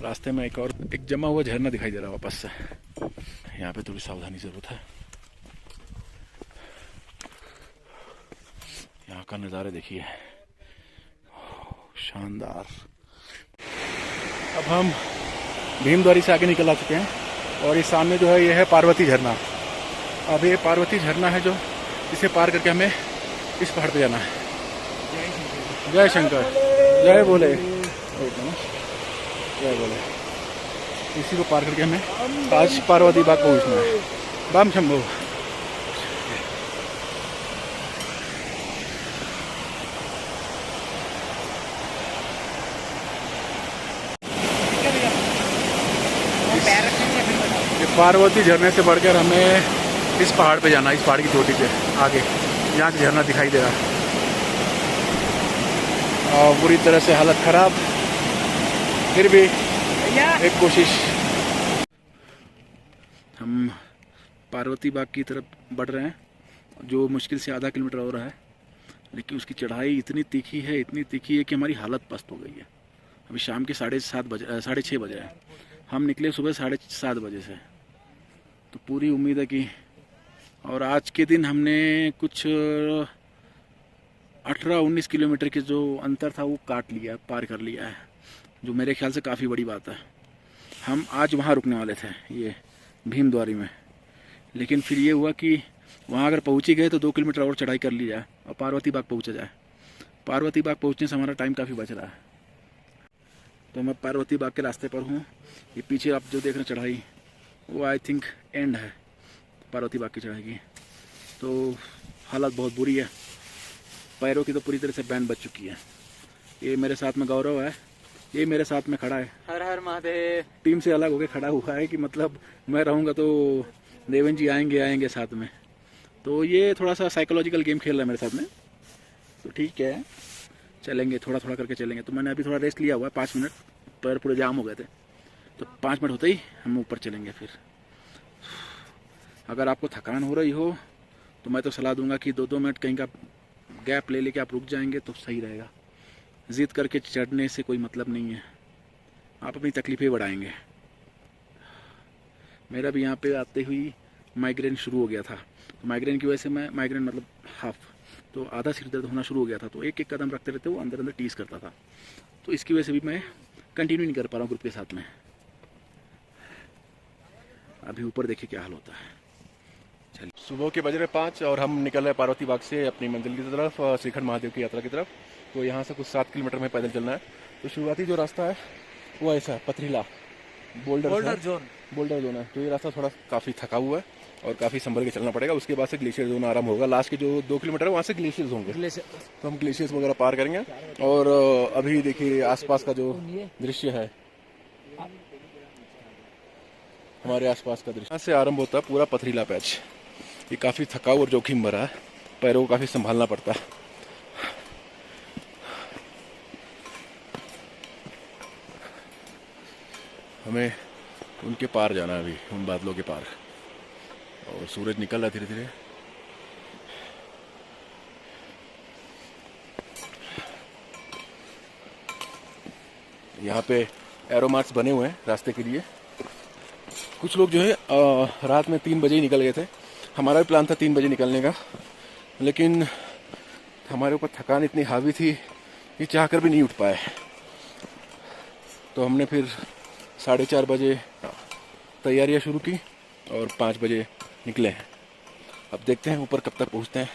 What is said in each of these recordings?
रास्ते में एक जमा हुआ झरना दिखाई दे रहा है वापस से। यहाँ पे थोड़ी सावधानी जरूरत है। यहाँ का नज़ारा देखिए, शानदार। अब हम भीमद्वारी से आगे निकल आ चुके हैं और ये सामने जो है ये है पार्वती झरना। अब ये पार्वती झरना है जो इसे पार करके हमें इस पहाड़ पे जाना है। जय शंकर, जय बोले, जय बोले। इसी को पार करके हमें आज पार्वती बाग पहुंचना है। बम शंभो। पार्वती झरने से बढ़कर हमें इस पहाड़ पे जाना है, इस पहाड़ की चोटी पे आगे, यहाँ से झरना दिखाई दे रहा है। और बुरी तरह से हालत खराब, फिर भी एक कोशिश। हम पार्वती बाग की तरफ बढ़ रहे हैं, जो मुश्किल से आधा किलोमीटर हो रहा है, लेकिन उसकी चढ़ाई इतनी तीखी है कि हमारी हालत पस्त हो गई है। अभी शाम के 6:30 बजे हैं। हम निकले सुबह 7:30 बजे से। तो पूरी उम्मीद है कि, और आज के दिन हमने कुछ 18-19 किलोमीटर के जो अंतर था वो काट लिया, पार कर लिया है, जो मेरे ख्याल से काफ़ी बड़ी बात है। हम आज वहाँ रुकने वाले थे, ये भीमद्वारी में, लेकिन फिर ये हुआ कि वहाँ अगर पहुँच ही गए तो 2 किलोमीटर और चढ़ाई कर ली जाए और पार्वती बाग पहुँचा जाए। पार्वती बाग पहुँचने से हमारा टाइम काफ़ी बच रहा है। तो मैं पार्वती बाग के रास्ते पर हूँ। ये पीछे आप जो देख रहे हैं चढ़ाई, वो आई थिंक एंड है पार्वती बाग की चढ़ाई की। तो हालत बहुत बुरी है, पैरों की तो पूरी तरह से बैंड बच चुकी है। ये मेरे साथ में गौरव है, ये मेरे साथ में खड़ा है, हर हर महादेव। टीम से अलग होकर खड़ा हुआ है कि मतलब मैं रहूँगा तो देवेन जी आएंगे साथ में। तो ये थोड़ा सा साइकोलॉजिकल गेम खेल रहा है मेरे साथ में। तो ठीक है, चलेंगे, थोड़ा थोड़ा करके चलेंगे। तो मैंने अभी थोड़ा रेस्ट लिया हुआ है, 5 मिनट, पैर पूरे जाम हो गए थे। तो 5 मिनट होते ही हम ऊपर चलेंगे। फिर अगर आपको थकान हो रही हो तो मैं तो सलाह दूंगा कि 2-2 मिनट कहीं का गैप ले लेके आप रुक जाएंगे तो सही रहेगा। जिद करके चढ़ने से कोई मतलब नहीं है, आप अपनी तकलीफ़ें बढ़ाएंगे। मेरा भी यहाँ पे आते हुई माइग्रेन शुरू हो गया था। तो माइग्रेन की वजह से मैं, माइग्रेन मतलब हाफ, तो आधा सिर दर्द होना शुरू हो गया था। तो एक कदम रखते रहते वो अंदर टीस करता था। तो इसकी वजह से भी मैं कंटिन्यू नहीं कर पा रहा हूँ ग्रुप के साथ में। अभी ऊपर देखिए क्या हाल होता है। चलिए, सुबह के बज रहे 5 और हम निकल रहे हैं पार्वती बाग से अपनी मंजिल की तरफ, श्रीखंड महादेव की यात्रा की तरफ। तो यहाँ से कुछ 7 किलोमीटर में पैदल चलना है। तो शुरुआती जो रास्ता है वो ऐसा पथरीला बोल्डर जोन है। तो ये रास्ता थोड़ा काफ़ी थका हुआ है और काफ़ी संभल के चलना पड़ेगा। उसके बाद से ग्लेशियर जोन आराम होगा। लास्ट के जो 2 किलोमीटर है वहाँ से ग्लेशियर्स होंगे, तो हम ग्लेशियर्स वगैरह पार करेंगे। और अभी देखिए आसपास का जो दृश्य है, हमारे आसपास का दृश्य, यहाँ से आरंभ होता है पूरा पथरीला पैच। ये काफ़ी थकाऊ और जोखिम भरा है, पैरों को काफ़ी संभालना पड़ता है। हमें उनके पार जाना है अभी, उन बादलों के पार, और सूरज निकल रहा है धीरे धीरे। यहाँ पे एरो मार्क्स बने हुए हैं रास्ते के लिए। कुछ लोग जो है रात में 3 बजे ही निकल गए थे। हमारा भी प्लान था 3 बजे निकलने का, लेकिन हमारे ऊपर थकान इतनी हावी थी कि चाह कर भी नहीं उठ पाए। तो हमने फिर 4:30 बजे तैयारियां शुरू की और 5 बजे निकले हैं। अब देखते हैं ऊपर कब तक पहुंचते हैं।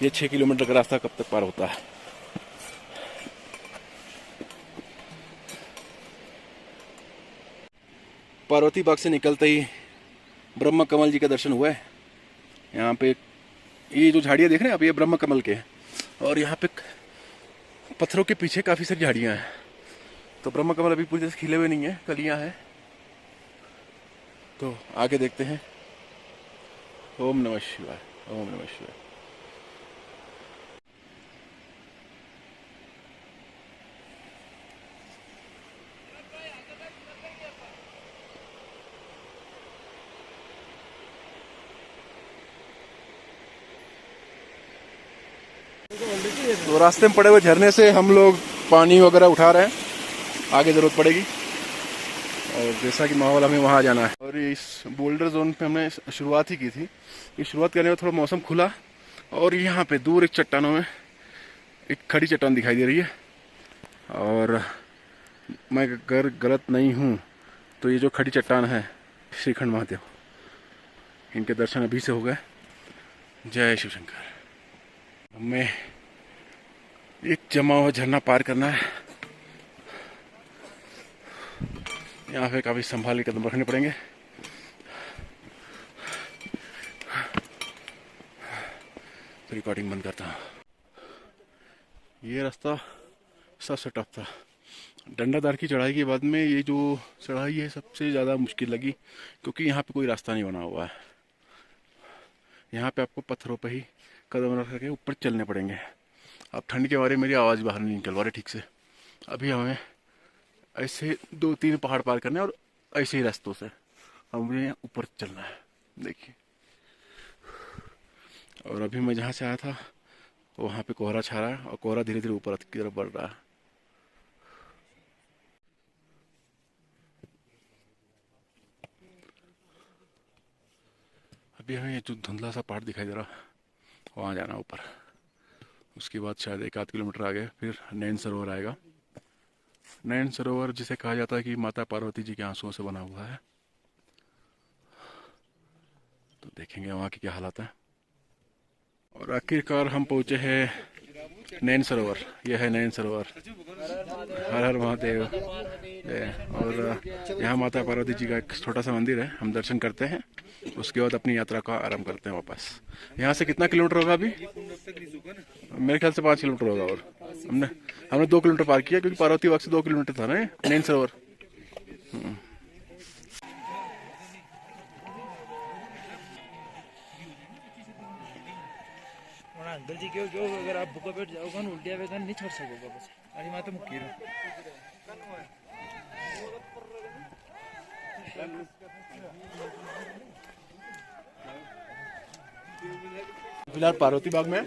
ये 6 किलोमीटर का रास्ता कब तक पार होता है। पार्वती बाग से निकलते ही ब्रह्म कमल जी का दर्शन हुआ है। यहाँ पे ये जो झाड़ियाँ देख रहे हैं आप, ये ब्रह्म कमल के हैं। और यहाँ पे पत्थरों के पीछे काफ़ी सारी झाड़ियाँ हैं। तो ब्रह्म कमल अभी पूरी तरह से खिले हुए नहीं है, कलियाँ हैं। तो आगे देखते हैं। ओम नमः शिवाय, ओम नमः शिवाय। तो रास्ते में पड़े हुए झरने से हम लोग पानी वगैरह उठा रहे हैं, आगे ज़रूरत पड़ेगी। और जैसा कि माहौल हमें वहाँ जाना है। और इस बोल्डर जोन पे हमने शुरुआत ही की थी। ये शुरुआत करने में थोड़ा मौसम खुला और यहाँ पे दूर एक चट्टानों में एक खड़ी चट्टान दिखाई दे रही है। और मैं अगर गलत नहीं हूँ तो ये जो खड़ी चट्टान है श्रीखंड महादेव, इनके दर्शन अभी से हो गए। जय शिव शंकर। हमें एक जमा हुआ झरना पार करना है। यहाँ पे काफ़ी संभाल के कदम रखने पड़ेंगे। तो रिकॉर्डिंग बंद करता हूँ। ये रास्ता सबसे टफ था। डंडादार की चढ़ाई के बाद में ये जो चढ़ाई है सबसे ज़्यादा मुश्किल लगी, क्योंकि यहाँ पे कोई रास्ता नहीं बना हुआ है। यहाँ पे आपको पत्थरों पे ही कदम रख करके ऊपर चलने पड़ेंगे। अब ठंड के बारे में मेरी आवाज़ बाहर नहीं निकल पा रही ठीक से। अभी हमें ऐसे 2-3 पहाड़ पार करने और ऐसे ही रास्तों से हमें ऊपर चलना है। देखिए, और अभी मैं जहाँ से आया था वहाँ पे कोहरा छा रहा है और कोहरा धीरे धीरे ऊपर की तरफ बढ़ रहा है। अभी हमें ये जो धुंधला सा पहाड़ दिखाई दे रहा है वहाँ जाना ऊपर। उसके बाद शायद 1-8 किलोमीटर आगे फिर नैन सरोवर आएगा। नैन सरोवर जिसे कहा जाता है कि माता पार्वती जी के आंसुओं से बना हुआ है। तो देखेंगे वहाँ की क्या हालत है। और आखिरकार हम पहुँचे हैं नैन सरोवर। यह है नैन सरोवर। हर हर महादेव। और यहाँ माता पार्वती जी का एक छोटा सा मंदिर है, हम दर्शन करते हैं। उसके बाद अपनी यात्रा का आरंभ करते हैं वापस। यहाँ से कितना किलोमीटर होगा अभी? मेरे ख्याल से 5 किलोमीटर होगा। और हमने 2 किलोमीटर पार किया, क्योंकि पार्वती बाग से 2 किलोमीटर था ना नैन सरोवर। अंकल जी क्यों क्यों अगर आप भूखा पेट जाओगे ना उल्टिया वेगा नहीं छोड़ सकोगे बस। अरे माता मुक्की फिलहाल पार्वती बाग में,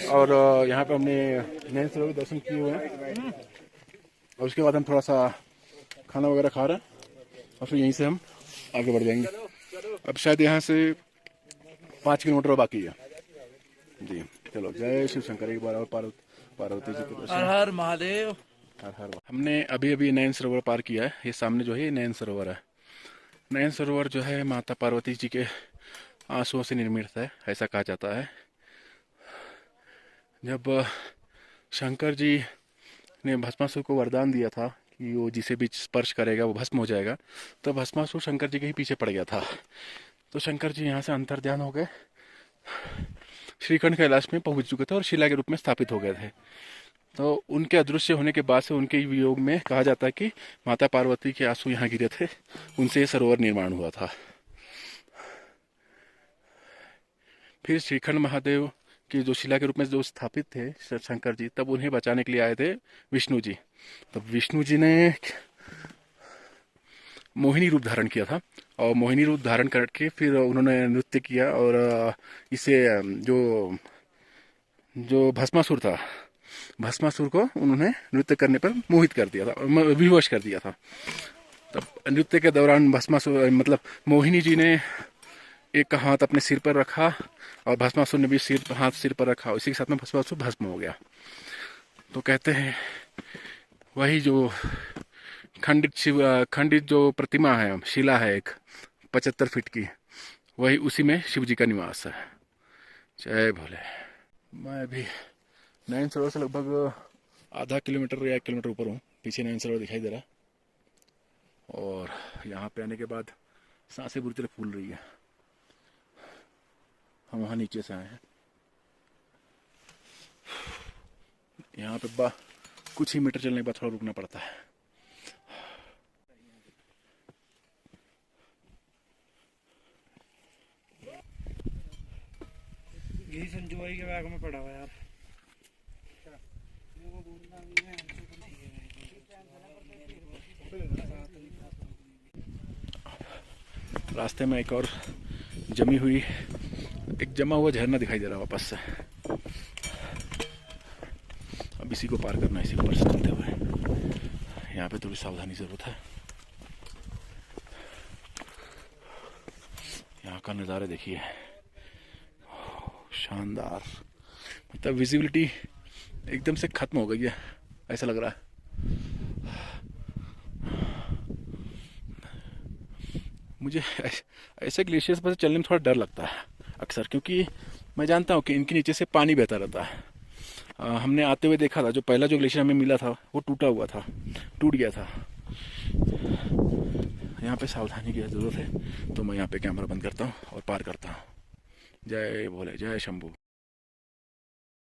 और यहाँ पे हमने नैन सरोवर के दर्शन किए हुए हैं। और उसके बाद हम थोड़ा सा खाना वगैरह खा रहे हैं और फिर यहीं से हम आगे बढ़ जाएंगे। अब शायद यहाँ से 5 किलोमीटर बाकी है जी। चलो, जय शिव शंकर। एक बार और पार्वती जी के दर्शन। हर हर महादेव। हर हर। हमने अभी अभी नैन सरोवर पार किया है। ये सामने जो है ये नैन सरोवर है। नैन सरोवर जो है माता पार्वती जी के आंसुओं से निर्मित है, ऐसा कहा जाता है। जब शंकर जी ने भस्मासुर को वरदान दिया था कि वो जिसे भी स्पर्श करेगा वो भस्म हो जाएगा, तो भस्मासुर शंकर जी के ही पीछे पड़ गया था। तो शंकर जी यहाँ से अंतर्ध्यान हो गए, श्रीखंड कैलाश में पहुंच चुके थे और शिला के रूप में स्थापित हो गए थे। तो उनके अदृश्य होने के बाद से उनके वियोग में कहा जाता है कि माता पार्वती के आंसू यहाँ गिरे थे, उनसे सरोवर निर्माण हुआ था। फिर श्रीखंड महादेव की जो शिला के रूप में जो स्थापित थे शंकर जी, तब उन्हें बचाने के लिए आए थे विष्णु जी। तब विष्णु जी ने मोहिनी रूप धारण किया था, और मोहिनी रूप धारण करके फिर उन्होंने नृत्य किया और इसे जो भस्मासुर था, भस्मासुर को उन्होंने नृत्य करने पर मोहित कर दिया था, विवश कर दिया था। तब नृत्य के दौरान भस्मासुर मतलब मोहिनी जी ने एक हाथ अपने सिर पर रखा और भस्मासुर ने भी हाथ सिर पर रखा। इसी के साथ में भस्मासुर भस्म हो गया। तो कहते हैं वही जो खंडित जो प्रतिमा है, शिला है एक 75 फीट की, वही उसी में शिव जी का निवास है। जय भोले। मैं अभी नैन सरोवर से लगभग आधा किलोमीटर या 1 किलोमीटर ऊपर हूँ। पीछे नैन सरोवर दिखाई दे रहा है और यहाँ पे आने के बाद सांसें बुरी तरह फूल रही है। हम वहाँ नीचे से आए हैं। यहाँ पे कुछ ही मीटर चलने के बाद थोड़ा रुकना पड़ता है। यही संजू भाई के बैग में पड़ा हुआ यार। रास्ते में एक और जमा हुआ झरना दिखाई दे रहा है वापस से। अब इसी को पार करना है, इसी ऊपर से चलते हुए। यहाँ पे थोड़ी सावधानी जरूरत है। यहाँ का नज़ारा देखिए, शानदार। मतलब विजिबिलिटी एकदम से ख़त्म हो गई है, ऐसा लग रहा है। मुझे ऐसे ग्लेशियर्स पर चलने में थोड़ा डर लगता है अक्सर, क्योंकि मैं जानता हूँ कि इनके नीचे से पानी बहता रहता है। हमने आते हुए देखा था, जो पहला जो ग्लेशियर हमें मिला था वो टूटा हुआ था, टूट गया था। यहाँ पे सावधानी की ज़रूरत है, तो मैं यहाँ पे कैमरा बंद करता हूँ और पार करता हूँ। जय भोले, जय शंभू।